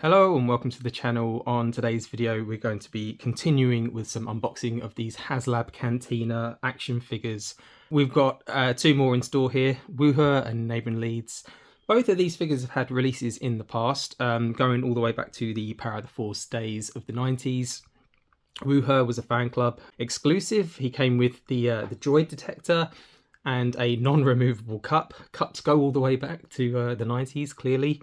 Hello and welcome to the channel. On today's video we're going to be continuing with some unboxing of these Haslab Cantina action figures. We've got two more in store here, Wuher and Nabrun Leids. Both of these figures have had releases in the past, going all the way back to the Power of the Force days of the 90s. Wuher was a fan club exclusive. He came with the droid detector and a non-removable cup. Cups go all the way back to the 90s, clearly.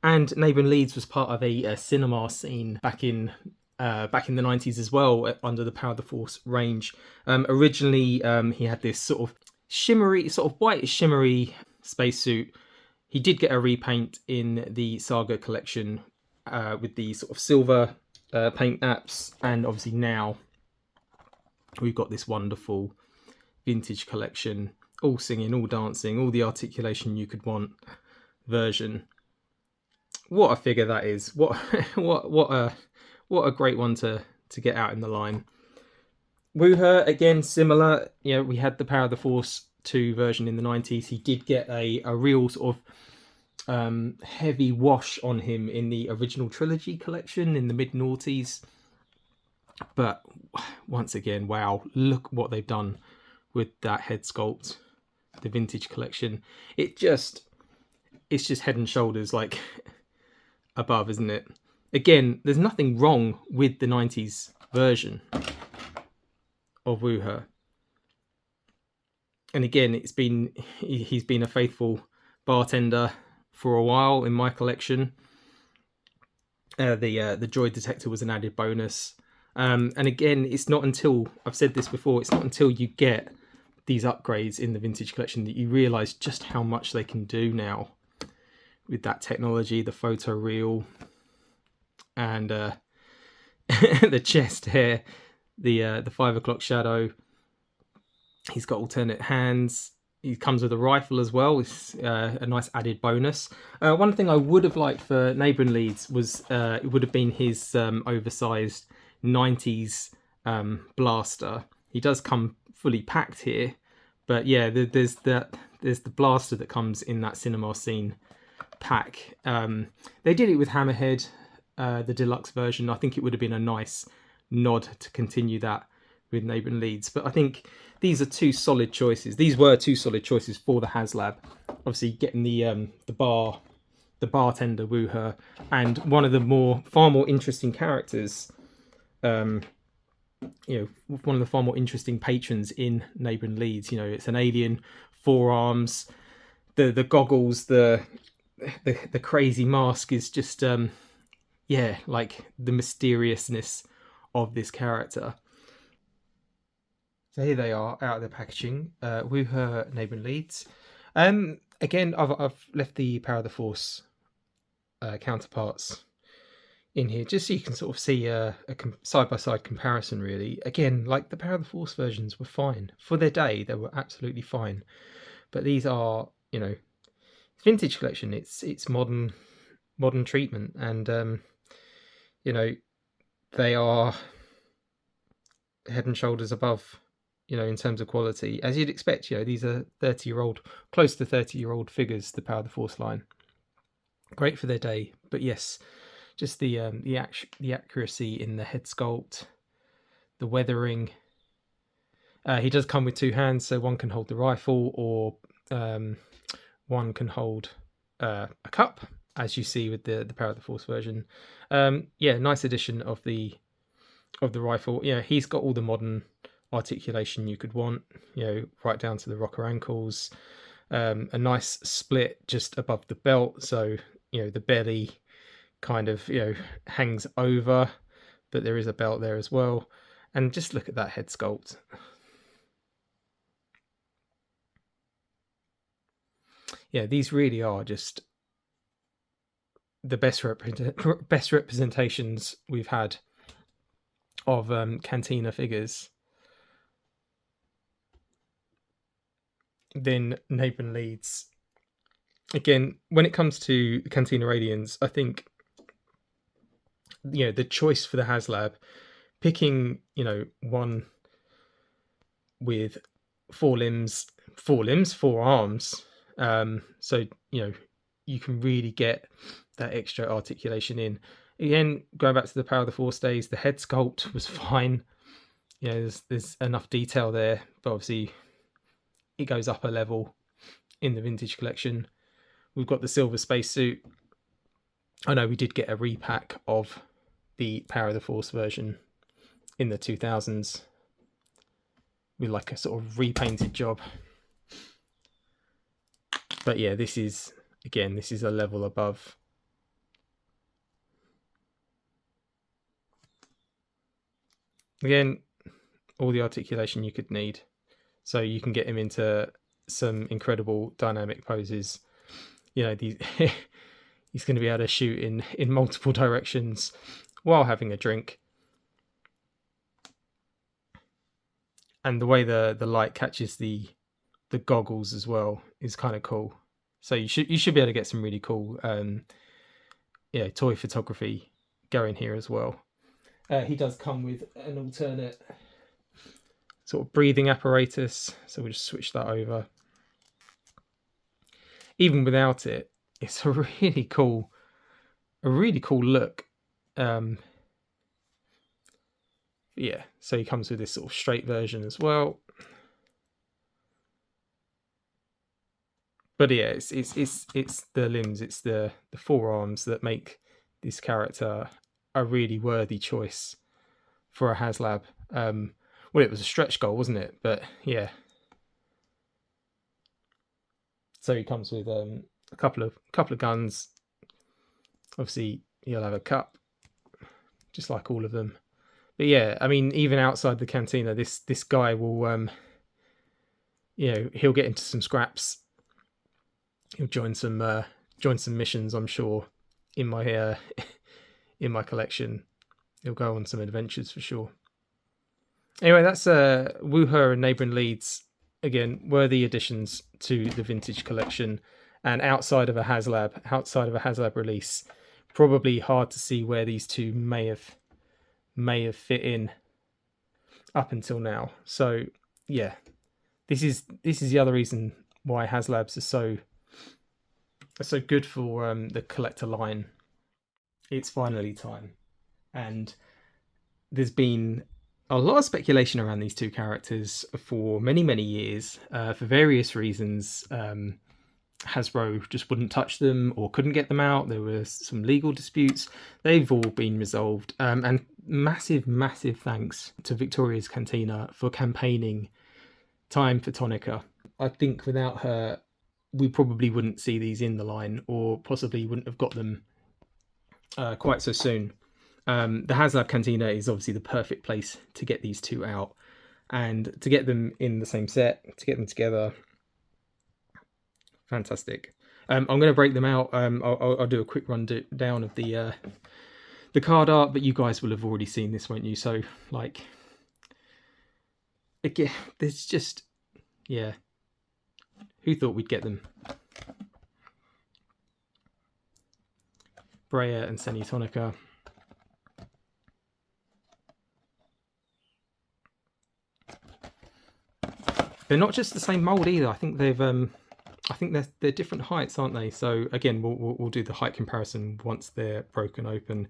And Nabrun Leids was part of a cinema scene back in the 90s as well, under the Power of the Force range. Originally, he had this sort of shimmery, sort of white shimmery spacesuit. He did get a repaint in the Saga collection with the sort of silver paint apps, and obviously now we've got this wonderful vintage collection, all singing, all dancing, all the articulation you could want version. What a figure that is! What a great one to get out in the line. Wuher, again, similar. You know, we had the Power of the Force 2 version in the 90s. He did get a real sort of heavy wash on him in the original trilogy collection in the mid-noughties. But once again, wow, look what they've done with that head sculpt, the vintage collection. It's just head and shoulders like above, isn't it? Again, there's nothing wrong with the 90s version of Wuher. And again, he's been a faithful bartender for a while in my collection. The droid detector was an added bonus. And again, it's not until, I've said this before, it's not until you get these upgrades in the vintage collection that you realise just how much they can do now with that technology, the photo reel, and the chest hair, the 5 o'clock shadow. He's got alternate hands. He comes with a rifle as well. It's a nice added bonus. One thing I would have liked for Nabrun Leids was it would have been his oversized 90s blaster. He does come fully packed here, but yeah, there's the blaster that comes in that cinema scene pack. They did it with Hammerhead, the deluxe version. I think it would have been a nice nod to continue that with Nabrun Leids, but I think these are two solid choices. These were two solid choices for the Haslab. Obviously, getting the bartender Wuher, and one of the far more interesting characters. You know, one of the far more interesting patrons in Nabrun Leids. You know, it's an alien, forearms, the goggles, the crazy mask is just yeah, like the mysteriousness of this character. So here they are out of the packaging. Wuher, Nabrun Leids. Again, I've left the Power of the Force counterparts in here just so you can sort of see a side-by-side comparison, really. Again, like the Power of the Force versions were fine for their day. They were absolutely fine, but these are, you know, vintage collection. It's modern treatment, and you know, they are head and shoulders above, you know, in terms of quality, as you'd expect. You know, these are 30-year-old, close to 30-year-old figures, the Power of the Force line. Great for their day, but yes, just the accuracy in the head sculpt, the weathering. He does come with two hands, so one can hold the rifle, or one can hold a cup, as you see with the Power of the Force version. Yeah, nice addition of the rifle. Yeah, he's got all the modern articulation you could want, you know, right down to the rocker ankles. A nice split just above the belt, so you know the belly kind of, you know, hangs over, but there is a belt there as well. And just look at that head sculpt. Yeah, these really are just the best representations we've had of Cantina figures. Then Nabrun Leids. Again, when it comes to Cantina aliens, I think, you know, the choice for the Haslab, picking, you know, one with four arms. So, you know, you can really get that extra articulation in. Again, going back to the Power of the Force days, the head sculpt was fine. You know, there's enough detail there, but obviously it goes up a level in the vintage collection. We've got the silver spacesuit. I know we did get a repack of the Power of the Force version in the 2000s with like a sort of repainted job. But yeah, this is, again, this is a level above. Again, all the articulation you could need. So you can get him into some incredible dynamic poses. You know, these he's going to be able to shoot in multiple directions while having a drink. And the way the light catches the goggles as well is kind of cool. So you should be able to get some really cool toy photography going here as well. He does come with an alternate sort of breathing apparatus, so we'll just switch that over. Even without it, it's a really cool look. Yeah, so he comes with this sort of straight version as well. But yeah, it's the limbs, it's the forearms that make this character a really worthy choice for a Haslab. Well, it was a stretch goal, wasn't it? But yeah. So he comes with a couple of guns. Obviously, he'll have a cup, just like all of them. But yeah, I mean, even outside the cantina, this guy will, he'll get into some scraps. He'll join some missions, I'm sure, in my in my collection. He'll go on some adventures for sure. Anyway, that's Wuher and Nabrun Leids. Again, worthy additions to the vintage collection, and outside of a Haslab release, probably hard to see where these two may have fit in up until now. So yeah, this is the other reason why Haslabs are so good for the collector line. It's finally time, and there's been a lot of speculation around these two characters for many years, for various reasons. Hasbro just wouldn't touch them or couldn't get them out. There were some legal disputes. They've all been resolved. And massive thanks to Victoria's Cantina for campaigning time for Tonnika. I think without her, we probably wouldn't see these in the line, or possibly wouldn't have got them quite so soon. The Haslab Cantina is obviously the perfect place to get these two out, and to get them in the same set, to get them together. Fantastic. I'm going to break them out. I'll do a quick rundown of the card art, but you guys will have already seen this, won't you? So, like, again, there's just, yeah. Who thought we'd get them? Breya and Senni Tonnika. They're not just the same mold either. I think they've I think they're different heights, aren't they? So again, we'll do the height comparison once they're broken open,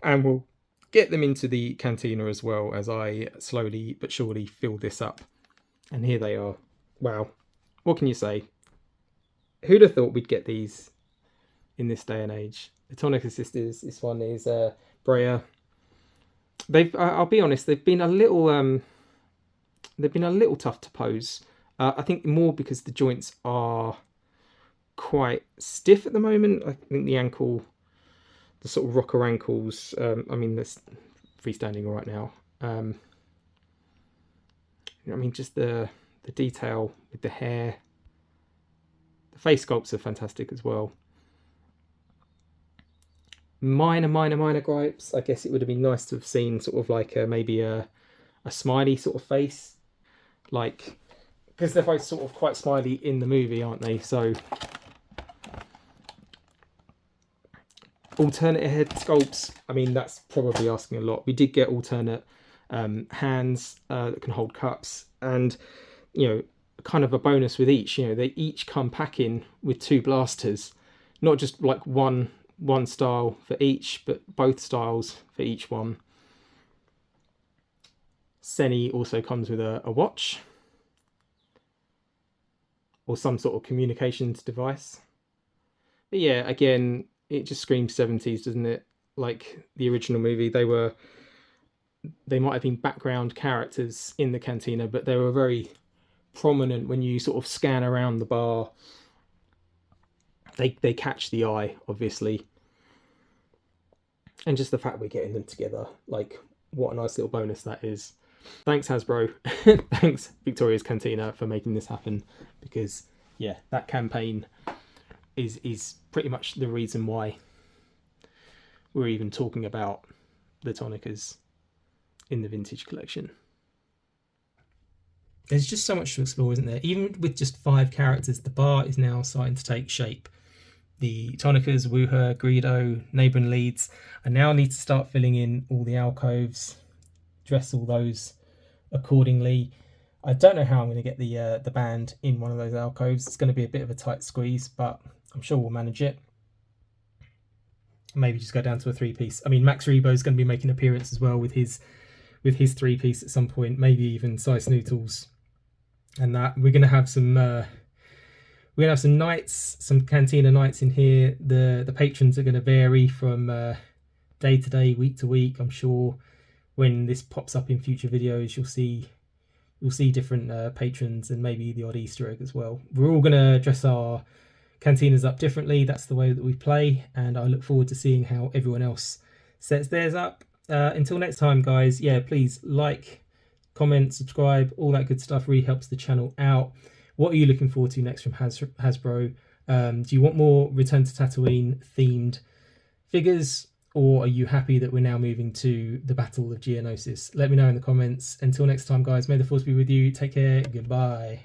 and we'll get them into the cantina as well as I slowly but surely fill this up. And here they are. Wow, what can you say? Who'd have thought we'd get these in this day and age? The Tonnika Sisters. This one is Breya. I'll be honest, they've been a little tough to pose. I think more because the joints are quite stiff at the moment. I think the ankle, the sort of rocker ankles, I mean, that's freestanding right now. I mean, just the detail with the hair. The face sculpts are fantastic as well. Minor gripes. I guess it would have been nice to have seen sort of like maybe a smiley sort of face. Like, because they're both sort of quite smiley in the movie, aren't they? So alternate head sculpts, I mean, that's probably asking a lot. We did get alternate hands that can hold cups, and kind of a bonus with each. They each come packing with two blasters, not just like one style for each, but both styles for each one. Seni also comes with a watch or some sort of communications device. But yeah, again, it just screams 70s, doesn't it? Like the original movie, they might have been background characters in the cantina, but they were very prominent when you sort of scan around the bar. They catch the eye, obviously. And just the fact we're getting them together, like, what a nice little bonus that is. Thanks, Hasbro. Thanks, Victoria's Cantina, for making this happen, because yeah, that campaign is pretty much the reason why we're even talking about the Tonnikas in the vintage collection. There's just so much to explore, isn't there? Even with just 5 characters, the bar is now starting to take shape. The Tonnikas, Wuher, Greedo, Nabrun Leids. I now need to start filling in all the alcoves, dress all those accordingly. I don't know how I'm going to get the band in one of those alcoves. It's going to be a bit of a tight squeeze, but I'm sure we'll manage it. Maybe just go down to a 3-piece. I mean, Max Rebo is going to be making an appearance as well with his 3-piece at some point. Maybe even Size Noodles, and that we're going to have some. We're gonna have some nights, some cantina nights in here. The patrons are going to vary from day to day, week to week. I'm sure when this pops up in future videos, you'll see different patrons and maybe the odd Easter egg as well. We're all going to dress our cantinas up differently. That's the way that we play, and I look forward to seeing how everyone else sets theirs up. Until next time, guys, yeah, please like, comment, subscribe, all that good stuff really helps the channel out. What are you looking forward to next from Hasbro? Do you want more Return to Tatooine themed figures, or are you happy that we're now moving to the Battle of Geonosis? Let me know in the comments. Until next time, guys, may the Force be with you. Take care. Goodbye.